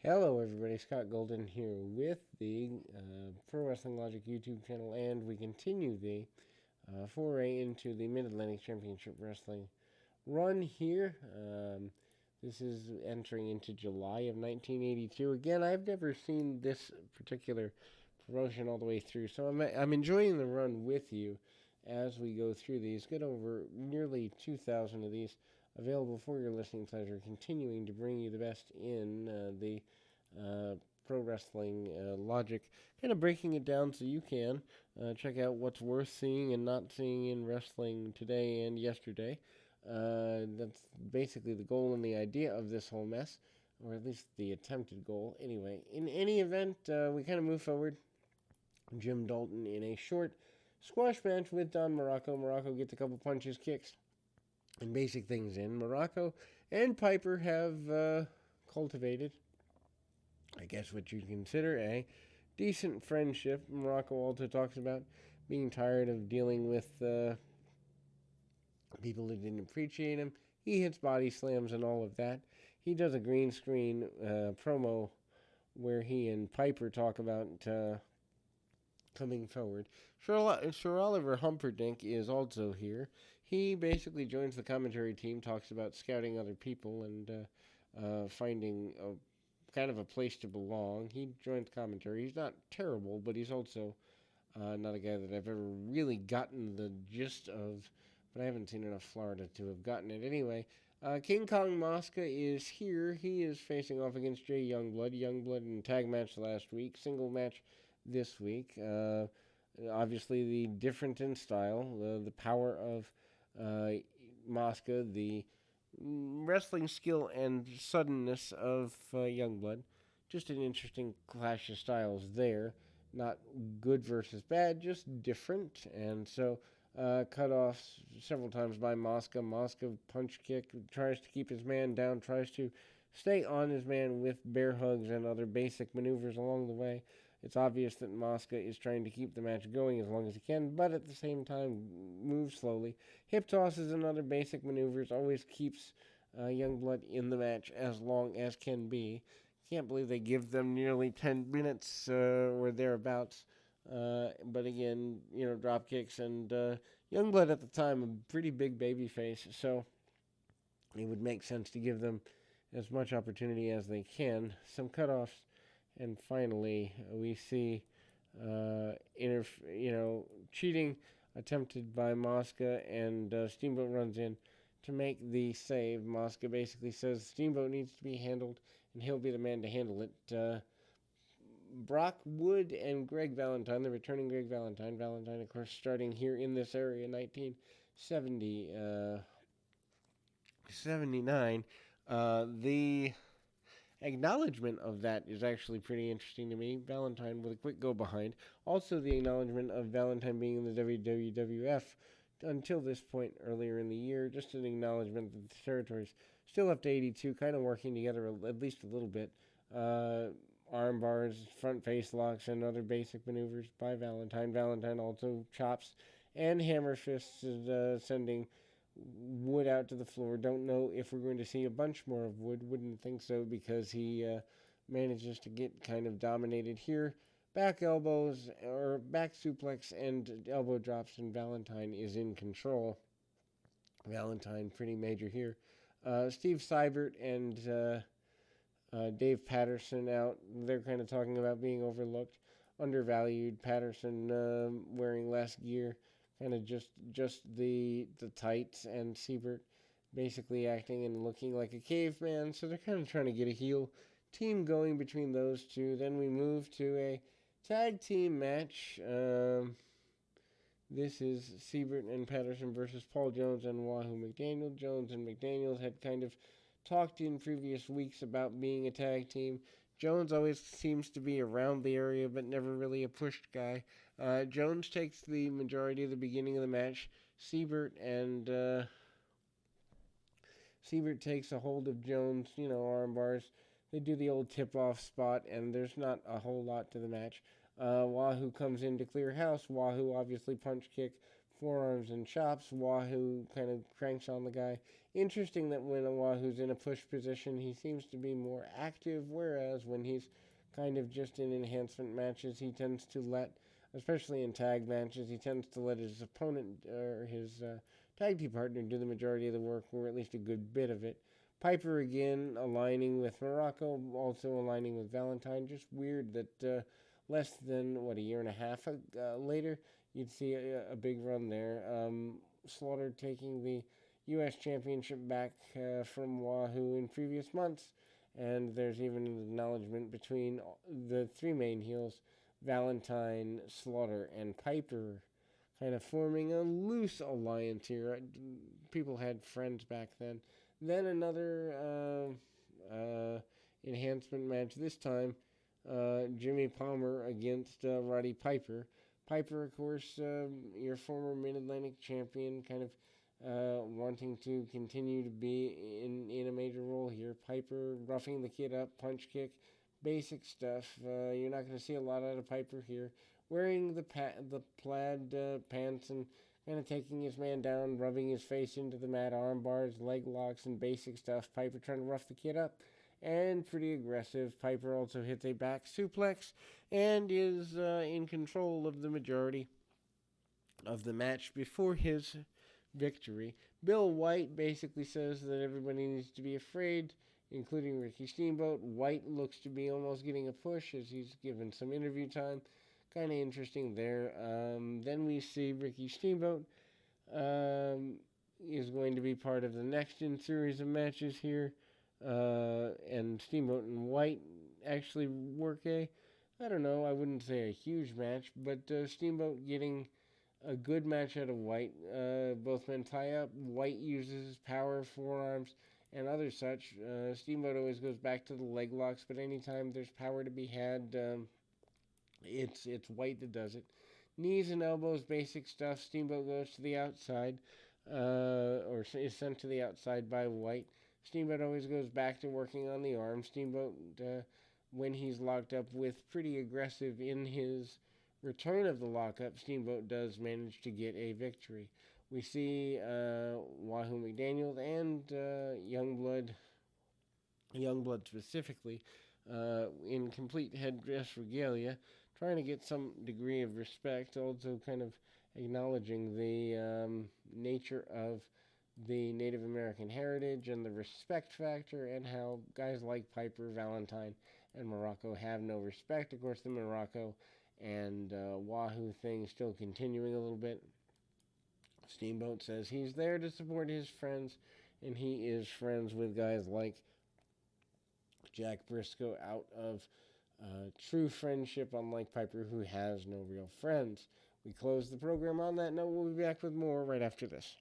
Hello, everybody. Scott Golden here with the Pro Wrestling Logic YouTube channel, and we continue the foray into the Mid Atlantic Championship Wrestling run here. This is entering into July of 1982. Again, I've never seen this particular promotion all the way through, so I'm enjoying the run with you as we go through these. Get over nearly 2,000 of these available for your listening pleasure, continuing to bring you the best in the uh, pro wrestling logic, kind of breaking it down so you can check out what's worth seeing and not seeing in wrestling today and yesterday. That's basically the goal and the idea of this whole mess, or at least the attempted goal. Anyway, in any event, we kind of move forward. Jim Dalton in a short squash match with Don Morocco. Morocco gets a couple punches, kicks, and basic things in. Morocco and Piper have cultivated, I guess, what you'd consider a decent friendship. Morocco also talks about being tired of dealing with people who didn't appreciate him. He hits body slams and all of that. He does a green screen promo where he and Piper talk about coming forward. Sir Oliver Humperdinck is also here. He basically joins the commentary team, talks about scouting other people and finding kind of a place to belong. He joins commentary. He's not terrible, but he's also not a guy that I've ever really gotten the gist of, but I haven't seen enough Florida to have gotten it. Anyway, King Kong Mosca is here. He is facing off against Jay Youngblood. Youngblood in tag match last week, single match this week. Obviously, the difference in style, the power of Mosca, the wrestling skill and suddenness of Youngblood. Just an interesting clash of styles there. Not good versus bad, just different. And so, cut off several times by Mosca. Mosca punch kick, tries to keep his man down, tries to stay on his man with bear hugs and other basic maneuvers along the way. It's obvious that Mosca is trying to keep the match going as long as he can, but at the same time, move slowly. Hip tosses and other basic maneuvers always keeps Youngblood in the match as long as can be. Can't believe they give them nearly 10 minutes or thereabouts. But again, drop kicks and Youngblood at the time, a pretty big baby face, so it would make sense to give them as much opportunity as they can. Some cutoffs, and finally we see cheating attempted by Mosca, and Steamboat runs in to make the save. Mosca basically says Steamboat needs to be handled, and he'll be the man to handle it. Brock Wood and Greg Valentine, the returning Greg Valentine. Valentine, of course, starting here in this area, 1979. The acknowledgement of that is actually pretty interesting to me. Valentine with a quick go behind. Also, the acknowledgement of Valentine being in the WWF until this point earlier in the year. Just an acknowledgement that the territories still up to 82, kind of working together at least a little bit. Arm bars, front face locks, and other basic maneuvers by Valentine. Valentine also chops and hammer fists, sending Wood out to the floor. Don't know if we're going to see a bunch more of Wood. Wouldn't think so because he manages to get kind of dominated here. Back elbows or back suplex and elbow drops, and Valentine is in control. Valentine pretty major here. Steve Seibert and Dave Patterson out. They're kind of talking about being overlooked, undervalued. Patterson wearing less gear, kind of just the tights, and Seibert basically acting and looking like a caveman. So they're kind of trying to get a heel team going between those two. Then we move to a tag team match. This is Seibert and Patterson versus Paul Jones and Wahoo McDaniel. Jones and McDaniels had kind of talked in previous weeks about being a tag team. Jones always seems to be around the area, but never really a pushed guy. Jones takes the majority of the beginning of the match. Seibert takes a hold of Jones, arm bars. They do the old tip-off spot, and there's not a whole lot to the match. Wahoo comes in to clear house. Wahoo obviously punch kick, forearms and chops. Wahoo kind of cranks on the guy. Interesting that when Wahoo's in a push position, he seems to be more active, whereas when he's kind of just in enhancement matches, he tends to let, especially in tag matches, he tends to let his opponent or his tag team partner do the majority of the work, or at least a good bit of it. Piper again aligning with Muraco, also aligning with Valentine. Just weird that less than, a year and a half later, you'd see a big run there. Slaughter taking the U.S. Championship back from Wahoo in previous months, and there's even an acknowledgement between the three main heels, Valentine, Slaughter, and Piper, kind of forming a loose alliance here. People had friends back then. Then another enhancement match, this time Jimmy Palmer against Roddy Piper. Piper, of course, your former Mid-Atlantic champion, kind of wanting to continue to be in a major role here. Piper roughing the kid up, punch kick, basic stuff. You're not going to see a lot out of Piper here. Wearing the plaid pants and kind of taking his man down, rubbing his face into the mat, arm bars, leg locks, and basic stuff. Piper trying to rough the kid up, and pretty aggressive. Piper also hits a back suplex and is in control of the majority of the match before his victory. Bill White basically says that everybody needs to be afraid, including Ricky Steamboat. White looks to be almost getting a push as he's given some interview time. Kind of interesting there. Then we see Ricky Steamboat is going to be part of the next in series of matches here. And Steamboat and White actually work I don't know, I wouldn't say a huge match, but Steamboat getting a good match out of White. Both men tie up. White uses his power, forearms, and other such. Steamboat always goes back to the leg locks, but anytime there's power to be had, it's White that does it. Knees and elbows, basic stuff. Steamboat goes to the outside, or is sent to the outside by White. Steamboat always goes back to working on the arm. Steamboat, when he's locked up with pretty aggressive in his return of the lockup, Steamboat does manage to get a victory. We see Wahoo McDaniel and Youngblood specifically, in complete headdress regalia, trying to get some degree of respect, also kind of acknowledging the nature of the Native American heritage and the respect factor, and how guys like Piper, Valentine, and Muraco have no respect. Of course, the Muraco and Wahoo thing still continuing a little bit. Steamboat says he's there to support his friends, and he is friends with guys like Jack Briscoe out of true friendship, unlike Piper, who has no real friends. We close the program on that note. We'll be back with more right after this.